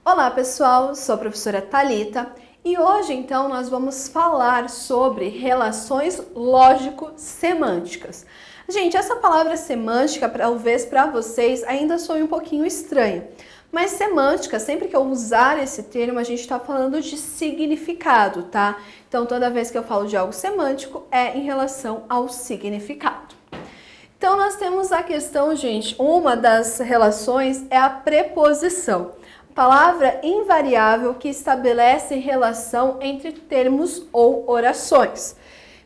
Olá pessoal, sou a professora Thalita e hoje então nós vamos falar sobre relações lógico-semânticas. Gente, essa palavra semântica talvez para vocês ainda soe um pouquinho estranha, mas semântica, sempre que eu usar esse termo, a gente está falando de significado, tá? Então toda vez que eu falo de algo semântico é em relação ao significado. Então nós temos a questão, gente, uma das relações é a preposição. Palavra invariável que estabelece relação entre termos ou orações.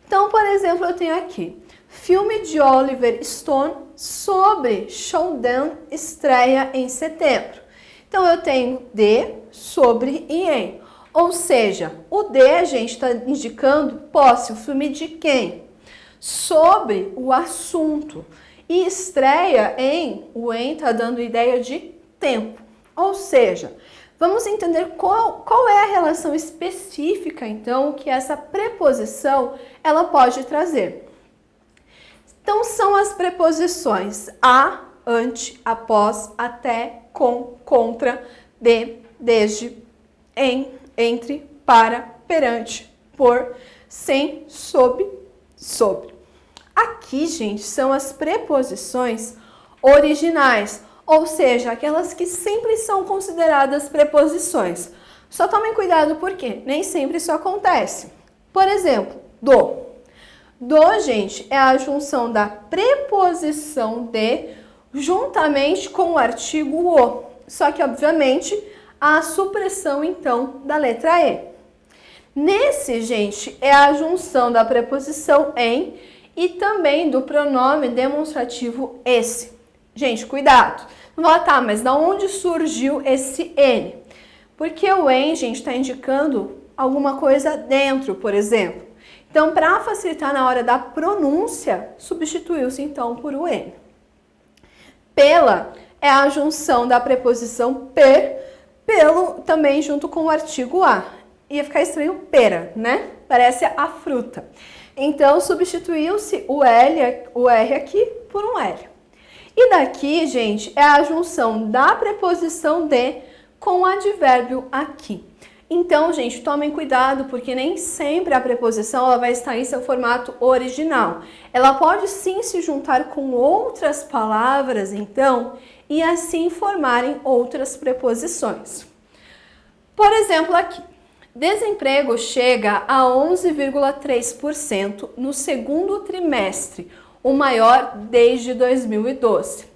Então, por exemplo, eu tenho aqui, filme de Oliver Stone sobre Showdown estreia em setembro. Então, eu tenho de, sobre e em. Ou seja, o de, a gente está indicando posse, o filme de quem? Sobre o assunto. E estreia em, o em está dando ideia de tempo. Ou seja, vamos entender qual é a relação específica, então, que essa preposição ela pode trazer. Então, são as preposições a, ante, após, até, com, contra, de, desde, em, entre, para, perante, por, sem, sob, sobre. Aqui, gente, são as preposições originais, ou seja, aquelas que sempre são consideradas preposições. Só tomem cuidado porque nem sempre isso acontece. Por exemplo, do. Do, gente, é a junção da preposição de juntamente com o artigo o. Só que, obviamente, há a supressão, então, da letra e. Nesse, gente, é a junção da preposição em e também do pronome demonstrativo esse. Gente, cuidado. Não vai tá, mas da onde surgiu esse N? Porque o em, gente, está indicando alguma coisa dentro, por exemplo. Então, para facilitar na hora da pronúncia, substituiu-se então por o N. Pela é a junção da preposição per, pelo também junto com o artigo a. Ia ficar estranho pera, né? Parece a fruta. Então, substituiu-se o R aqui por um L. E daqui, gente, é a junção da preposição de com o advérbio aqui. Então, gente, tomem cuidado, porque nem sempre a preposição ela vai estar em seu formato original. Ela pode sim se juntar com outras palavras, então, e assim formarem outras preposições. Por exemplo, aqui, desemprego chega a 11,3% no segundo trimestre, o maior desde 2012.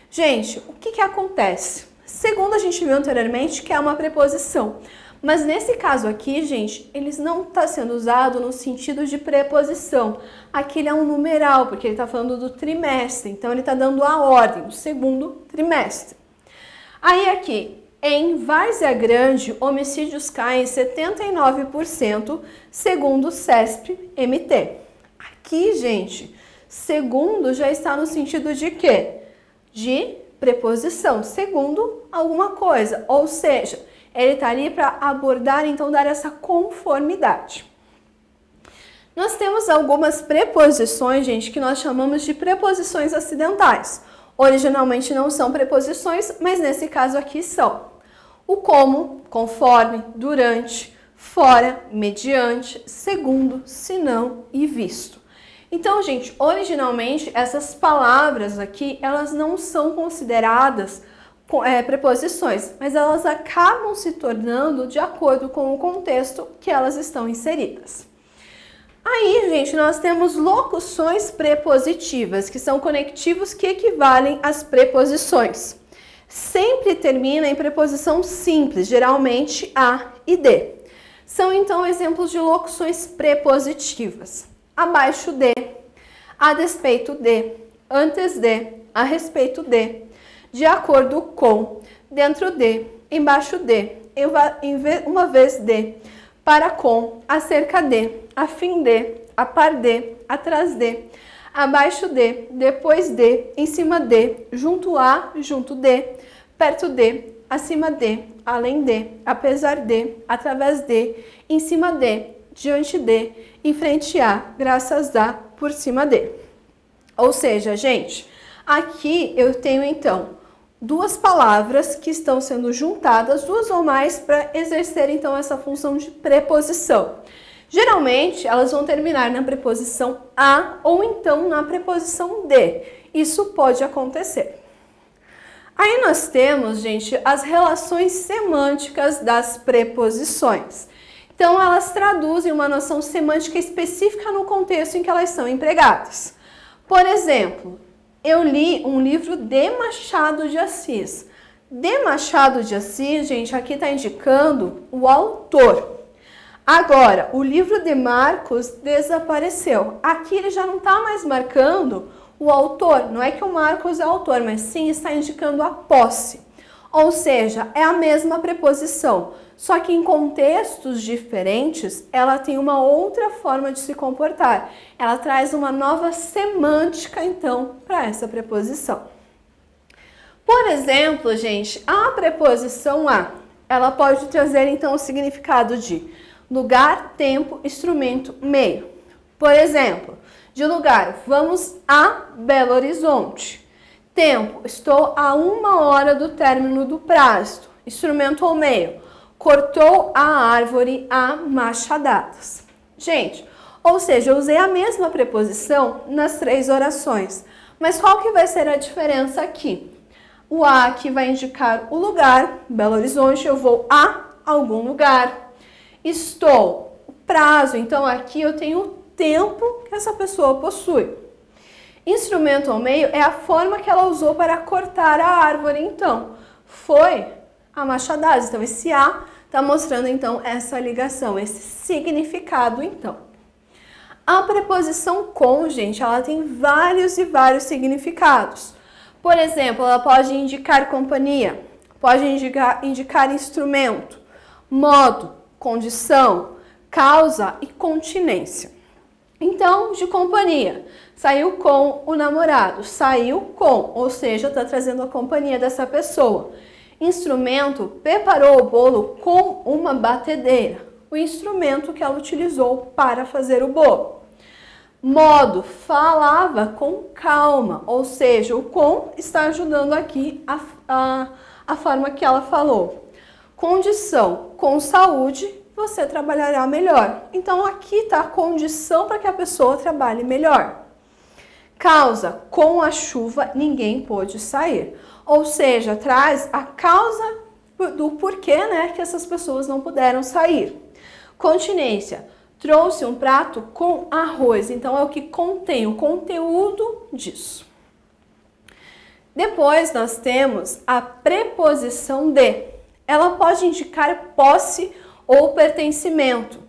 Gente, o que acontece? Segundo a gente viu anteriormente, que é uma preposição. Mas nesse caso aqui, gente, ele não está sendo usado no sentido de preposição. Aqui ele é um numeral, porque ele está falando do trimestre. Então, ele está dando a ordem, o segundo trimestre. Aí aqui, em Várzea Grande, homicídios caem 79%, segundo o CESP-MT. Aqui, gente, segundo já está no sentido de quê? De preposição, segundo alguma coisa. Ou seja, ele está ali para abordar, então, dar essa conformidade. Nós temos algumas preposições, gente, que nós chamamos de preposições acidentais. Originalmente não são preposições, mas nesse caso aqui são. O como, conforme, durante, fora, mediante, segundo, senão e visto. Então, gente, originalmente essas palavras aqui, elas não são consideradas preposições, mas elas acabam se tornando de acordo com o contexto que elas estão inseridas. Aí, gente, nós temos locuções prepositivas, que são conectivos que equivalem às preposições. Sempre termina em preposição simples, geralmente a e de. São, então, exemplos de locuções prepositivas. Abaixo de, a despeito de, antes de, a respeito de acordo com, dentro de, embaixo de, uma vez de, para com, acerca de, a fim de, a par de, atrás de, abaixo de, depois de, em cima de, junto a, junto de, perto de, acima de, além de, apesar de, através de, em cima de, diante de, em frente a, graças a, por cima de. Ou seja, gente, aqui eu tenho então duas palavras que estão sendo juntadas, duas ou mais, para exercer então essa função de preposição. Geralmente, elas vão terminar na preposição a ou então na preposição de. Isso pode acontecer. Aí nós temos, gente, as relações semânticas das preposições. Então, elas traduzem uma noção semântica específica no contexto em que elas são empregadas. Por exemplo, eu li um livro de Machado de Assis. De Machado de Assis, gente, aqui está indicando o autor. Agora, o livro de Marcos desapareceu. Aqui ele já não está mais marcando o autor. Não é que o Marcos é o autor, mas sim está indicando a posse. Ou seja, é a mesma preposição. Só que em contextos diferentes, ela tem uma outra forma de se comportar. Ela traz uma nova semântica, então, para essa preposição. Por exemplo, gente, a preposição a, ela pode trazer, então, o significado de lugar, tempo, instrumento, meio. Por exemplo, de lugar, vamos a Belo Horizonte. Tempo, estou a 1 hora do término do prazo. Instrumento ou meio, cortou a árvore a machadadas. Gente, ou seja, eu usei a mesma preposição nas 3 orações. Mas qual que vai ser a diferença aqui? O a aqui vai indicar o lugar, Belo Horizonte, eu vou a algum lugar. Estou, o prazo, então aqui eu tenho o tempo que essa pessoa possui. Instrumento ao meio é a forma que ela usou para cortar a árvore, então. Foi a machadada. Então, esse a está mostrando, então, essa ligação, esse significado, então. A preposição com, gente, ela tem vários e vários significados. Por exemplo, ela pode indicar companhia, pode indicar instrumento, modo, condição, causa e continência. Então, de companhia, saiu com o namorado, saiu com, ou seja, está trazendo a companhia dessa pessoa. Instrumento, preparou o bolo com uma batedeira, o instrumento que ela utilizou para fazer o bolo. Modo, falava com calma, ou seja, o com está ajudando aqui a forma que ela falou. Condição, com saúde, você trabalhará melhor. Então, aqui está a condição para que a pessoa trabalhe melhor. Causa, com a chuva, ninguém pôde sair. Ou seja, traz a causa do porquê, né, que essas pessoas não puderam sair. Continência, trouxe um prato com arroz. Então, é o que contém, o conteúdo disso. Depois, nós temos a preposição de. Ela pode indicar posse ou pertencimento.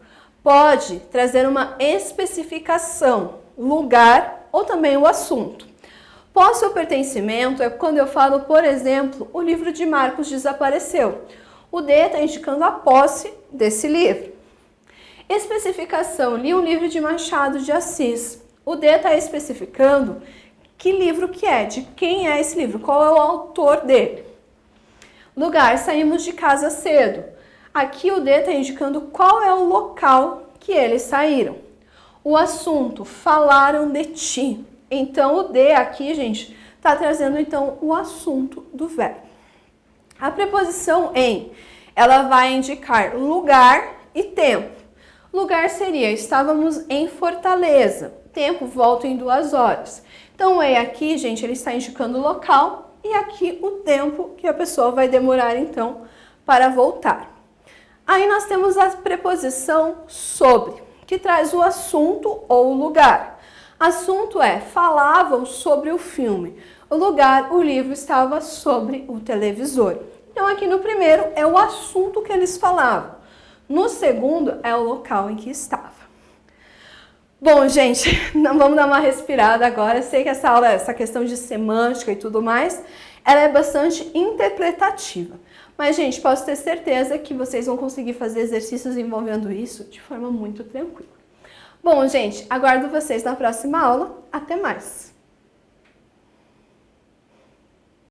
Pode trazer uma especificação, lugar ou também o assunto. Posse ou pertencimento é quando eu falo, por exemplo, o livro de Marcos desapareceu. O D está indicando a posse desse livro. Especificação, li um livro de Machado de Assis. O D está especificando que livro que é, de quem é esse livro, qual é o autor dele. Lugar, saímos de casa cedo. Aqui o D está indicando qual é o local que eles saíram. O assunto, falaram de ti. Então, o de aqui, gente, está trazendo, então, o assunto do verbo. A preposição em, ela vai indicar lugar e tempo. Lugar seria, estávamos em Fortaleza. Tempo, volto em 2 horas. Então, o em aqui, gente, ele está indicando o local e aqui o tempo que a pessoa vai demorar, então, para voltar. Aí nós temos a preposição sobre, que traz o assunto ou o lugar. Assunto é, falavam sobre o filme. O lugar, o livro estava sobre o televisor. Então, aqui no primeiro é o assunto que eles falavam. No segundo é o local em que estava. Bom, gente, vamos dar uma respirada agora. Eu sei que essa aula, essa questão de semântica e tudo mais, ela é bastante interpretativa. Mas, gente, posso ter certeza que vocês vão conseguir fazer exercícios envolvendo isso de forma muito tranquila. Bom, gente, aguardo vocês na próxima aula. Até mais!